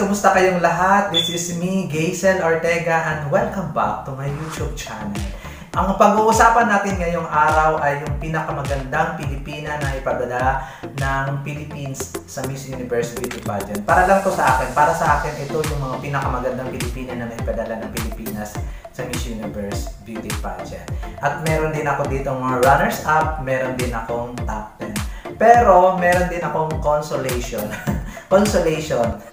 Kamusta kayong lahat? This is me, Gaisel Ortega, and welcome back to my YouTube channel. Ang pag-uusapan natin ngayong araw ay yung pinakamagandang Pilipina na ipadala ng Philippines sa Miss Universe Beauty Pageant. Para lang to sa akin. Para sa akin, ito yung mga pinakamagandang Pilipina na ipadala ng Pilipinas sa Miss Universe Beauty Pageant. At meron din ako dito mga runners-up, meron din akong top 10. Pero meron din akong consolation. Consolation.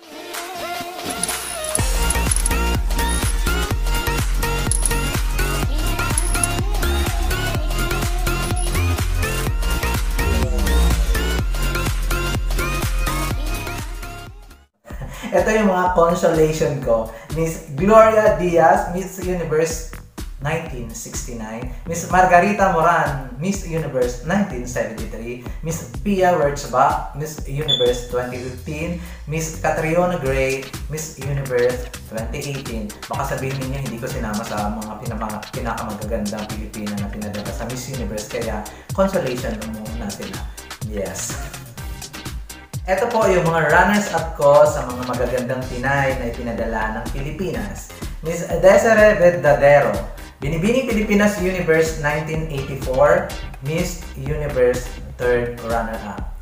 Ito yung mga consolation ko. Miss Gloria Diaz, Miss Universe 1969. Miss Margarita Moran, Miss Universe 1973. Miss Pia Wurtzbach, Miss Universe 2015. Miss Catriona Gray, Miss Universe 2018. Baka sabihin niyo hindi ko sinama sa mga pinakamagagandang Pilipina na pinadala sa Miss Universe. Kaya consolation muna sila. Yes. Ito po yung mga runners-up ko sa mga magagandang Pinay na ipinadala ng Pilipinas. Miss Desiree Verdadero, Binibining Pilipinas Universe 1984, Miss Universe 3rd runner-up.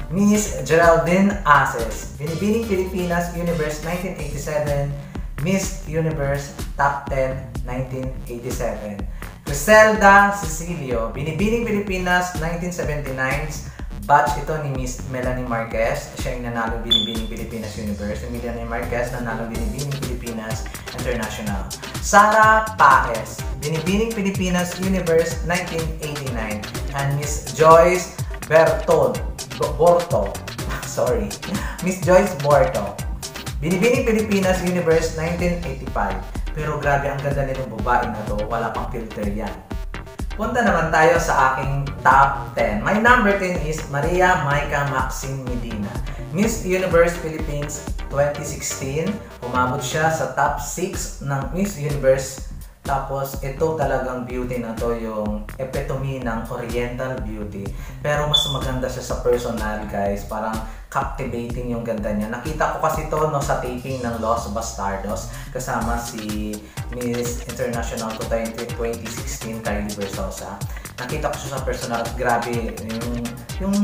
Miss Geraldine Aces, Binibining Pilipinas Universe 1987, Miss Universe Top 10 1987. Griselda Cecilio, Binibining Pilipinas 1979, batch ito ni Miss Melanie Marquez. Siya yung nanalo Binibining Pilipinas Universe. Melanie Marquez nanalo Binibining Pilipinas International. Sara Paez, Binibining Pilipinas Universe 1989. And Miss Joyce Borto. Sorry. Miss Joyce Borto, Binibining Pilipinas Universe 1985. Pero grabe, ang ganda nitong babae na to. Wala pang filter yan. Punta naman tayo sa aking top 10. My number 10 is Maria Maica Maxine Medina, Miss Universe Philippines 2016. Umabot siya sa top 6 ng Miss Universe. Tapos ito talagang beauty na to, yung epitome ng Oriental beauty. Pero mas maganda siya sa personal, guys. Parang captivating yung ganda niya. Nakita ko kasi to sa taping ng Los Bastardos kasama si Miss International 2016 Kylie Versosa. Nakita ko siya sa personal. Grabe, yung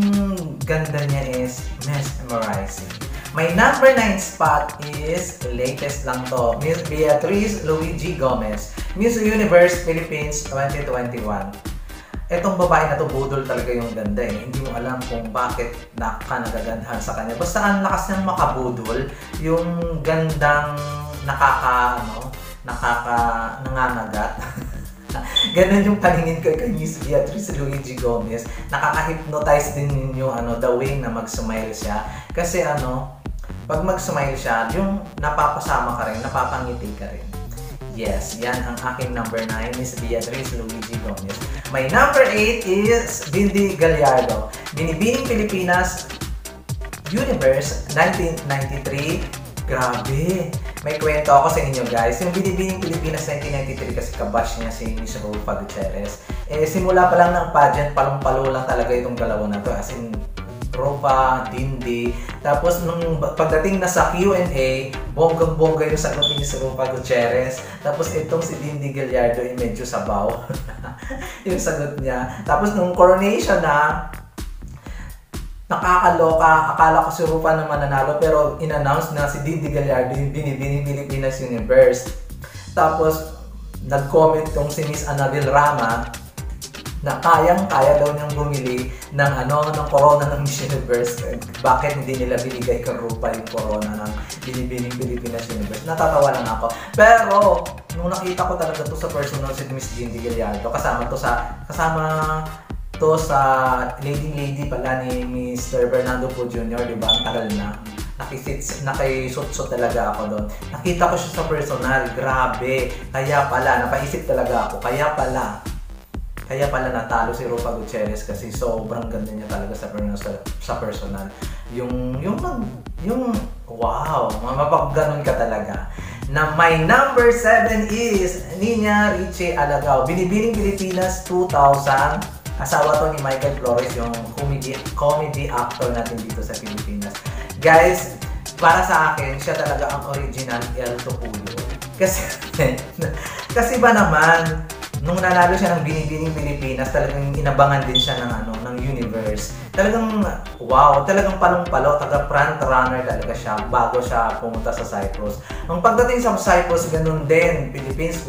ganda niya is mesmerizing. My number 9 spot is latest lang to, Miss Beatriz Luigi Gomez, Miss Universe Philippines 2021. Etong babae na to, budol talaga yung ganda eh. Hindi mo alam kung bakit nagagandhan sa kanya. Basta ang lakas niyang makabudol, yung gandang nangangagat. Ganun yung paningin ko kay Miss Beatriz Luigi Gomez. Nakaka-hypnotize din yung the way na mag-smile siya. Kasi pag mag-smile siya, yung napapasama ka rin, napapangiti ka rin. Yes, yan ang aking number 9, Miss Beatriz Luigi Gomez. My number 8 is Bindi Gallardo, Binibining Pilipinas Universe 1993. Grabe! May kwento ako sa inyo, guys. Yung Binibining Pilipinas 1993 kasi kabash niya si Miss Rufa Gutierrez. Simula pa lang ng pageant, palong-palo lang talaga itong dalawa na to. As in, Rufa, Dindi. Tapos nung pagdating na sa Q&A, bonggang-bongga yung sagot ni Miss Rufa Gutierrez. Tapos itong si Bindi Gallardo ay medyo sabaw. Yung sagot niya. Tapos nung coronation na, nakakaloka. Akala ko si Rufa na mananalo pero in-announce na si Dindi Gallardo yung Binibining Pilipinas Universe. Tapos nag-comment tong si Miss Annabel Rama na kayang-kaya daw niyang bumili ng corona ng Miss Universe. Bakit hindi nila binigay kay Rufa yung corona ng Binibining Pilipinas Universe? Natatawa lang ako. Pero nung nakita ko talaga to sa personal si Miss Dindi Gallardo, kasama to sa lady pala ni Mr. Bernardo Po Jr., diba? Ang tagal na. Nakisut-sut talaga ako doon. Nakita ko siya sa personal. Grabe. Kaya pala, napaisip talaga ako. Kaya pala natalo si Rufa Gutierrez kasi sobrang ganda niya talaga sa personal. Yung wow, mapapaganon ka talaga. Na my number 7 is Nina Richie Alagao, Binibining Pilipinas 2000. Asawa to ni Michael Flores, yung comedy actor natin dito sa Pilipinas. Guys, para sa akin, siya talaga ang original El Tocuyo. Kasi ba naman, nung nanalo siya ng Binibining Pilipinas, talagang inabangan din siya ng universe. Talagang, wow, talagang palong-palo, taga-front runner talaga siya bago siya pumunta sa Cyprus. Ang pagdating sa Cyprus, ganun din, Philippines,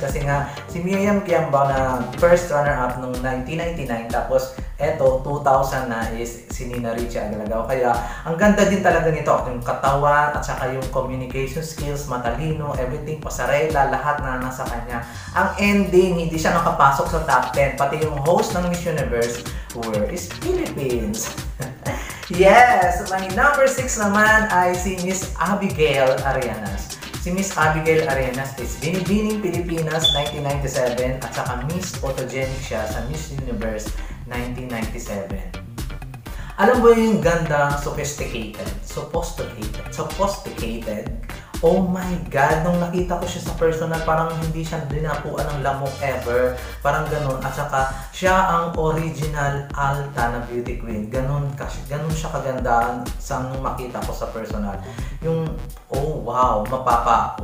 kasi nga si Miriam Kiambao na first runner-up noong 1999, tapos eto, 2000 na is si Nina Ricci Agalagao. Kaya, ang ganda din talaga nito, yung katawan at saka yung communication skills, matalino, everything, pasarela, lahat na nasa kanya. Ang ending, hindi siya nakapasok sa top 10, pati yung host ng Miss Universe, where is Philippines. Yes, my number 6 naman ay si Miss Abigail Arenas. Si Miss Abigail Arenas is Binibining Pilipinas 1997 at saka Miss Photogenic siya sa Miss Universe 1997. Alam mo yung ganda, sophisticated. Oh my God, nung nakita ko siya sa personal, parang hindi siya dinapuan ng lamok ever. Parang ganun. At saka, siya ang original Alta na beauty queen. Ganun siya kaganda sa nung makita ko sa personal. Yung, oh wow,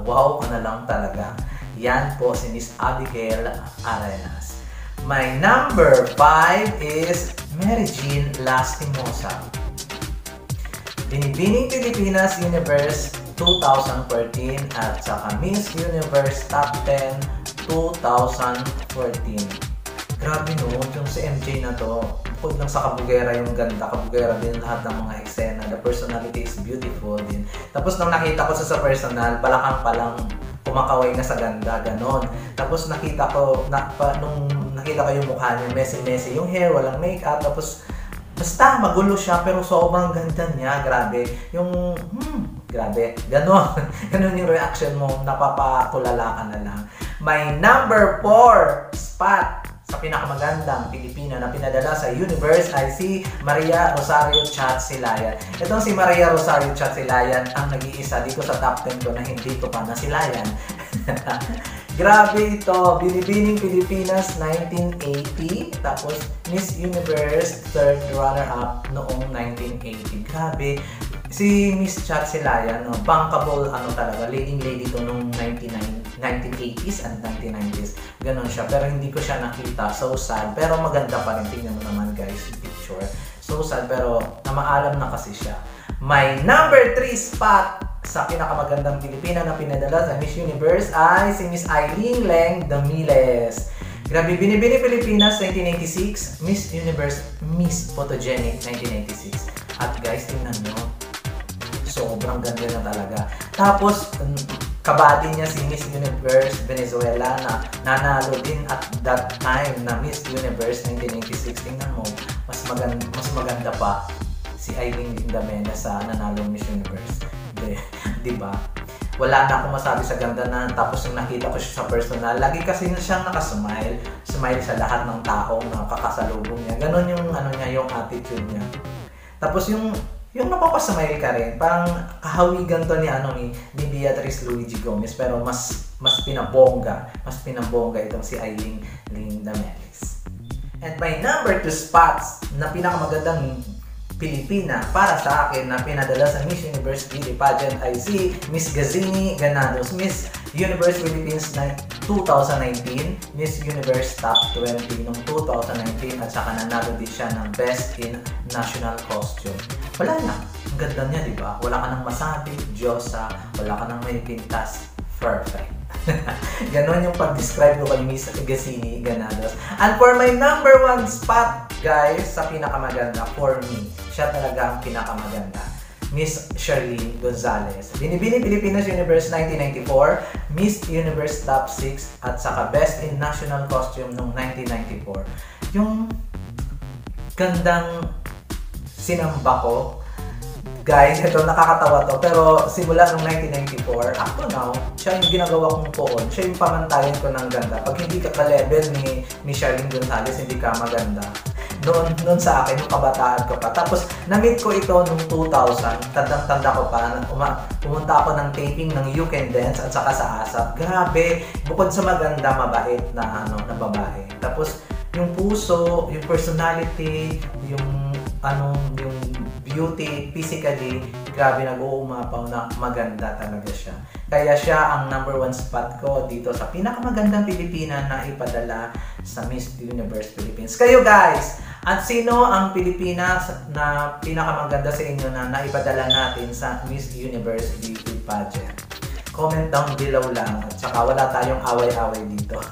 wow ka na lang talaga. Yan po si Miss Abigail Arenas. My number 5 is Mary Jean Lastimosa. Binibining Pilipinas Universe 2014 at saka Miss Universe Top 10 2014. Grabe no, yung si MJ na to, bukod lang sa kabugera yung ganda, kabugera din lahat ng mga eksena, the personality is beautiful din. Tapos nung nakita ko sa personal, balakang palang kumakaway na sa ganda, ganon. Tapos nakita ko, nung nakita ko yung mukha niya, messy, yung hair, walang makeup, tapos basta magulo siya pero sobrang ganda niya, grabe. Yung, grabe, ganon. Ganon yung reaction mo, napapatulala ka na lang. My number 4 spot sa pinakamagandang Pilipina na pinadala sa universe ay si Maria Rosario Chatzilayan. Itong si Maria Rosario Chatzilayan ang nag-iisa dito sa top 10 ko na hindi ko pa nasilayan. Grabe ito, Binibining Pilipinas 1980, tapos Miss Universe third runner-up noong 1980. Grabe, si Miss Chatzilayan, bankable talaga, leading lady to noong 1980s and 1990s. Ganon siya, pero hindi ko siya nakita, so sad. Pero maganda pa rin, tingnan mo naman guys, yung picture. So sad, pero namaalam na kasi siya. My number 3 spot sa pinakamagandang Pilipina na pinadala sa Miss Universe ay si Miss Eileen Leng Damiles. Grabe, Binibining Pilipinas 1996, Miss Universe Miss Photogenic 1996. At guys, tingnan nyo, sobrang ganda na talaga. Tapos, kabady niya si Miss Universe Venezuela na nanalo din at that time na Miss Universe 1996. Tingnan mo, mas maganda pa si Eileen Damiles sa nanalo Miss Universe. Diba? Wala na akong masabi sa ganda na, tapos yung nakita ko siya sa personal, lagi kasi siyang nakasmile, smile sa lahat ng taong nakakasalubong niya. Ganon yung yung attitude niya. Tapos yung napapasmile ka rin, parang kahawigan to ni Beatrice Luigi Gomez, pero mas pinabongga itong si Eileen Damiles. And my number 2 spots na pinakamagandang Pilipina para sa akin na pinadala sa Miss Universe Beauty Pageant ay si Miss Gazini Ganados, Miss Universe Philippines 2019, Miss Universe Top 20 noong 2019 at saka nanalo din siya ng Best in National Costume. Wala na, ang ganda niya, di ba? Wala ka nang masabi, Diyosa, wala ka nang may pintas, perfect. Ganon yung pag-describe ko kay Miss Gazini Ganados. And for my number 1 spot, guys, sa pinakamaganda, for me, siya talaga ang pinakamaganda. Miss Charlene Gonzalez. Binibining Pilipinas Universe 1994, Miss Universe Top 6, at saka Best in National Costume noong 1994. Yung gandang sinamba ko, guys, ito nakakatawa to, pero simula noong 1994, up to now, siya yung ginagawa kong poon, siya yung pamantayan ko ng ganda. Pag hindi ka ka-level ni Charlene Gonzalez, hindi ka maganda. Noon sa akin, yung kabataan ko pa. Tapos, na-meet ko ito noong 2000, tandang-tanda ko pa, pumunta ako ng taping ng You Can Dance at saka sa ASAP. Grabe, bukod sa maganda, mabait na babae. Tapos, yung puso, yung personality, yung beauty, physically, grabe nag-uumapaw na maganda talaga siya. Kaya siya ang number 1 spot ko dito sa pinakamagandang Pilipina na ipadala sa Miss Universe Philippines. Kayo guys, at sino ang Pilipina na pinakamaganda sa inyo na naipadala natin sa Miss Universe Beauty Pageant? Comment down below lang at saka wala tayong away-away dito.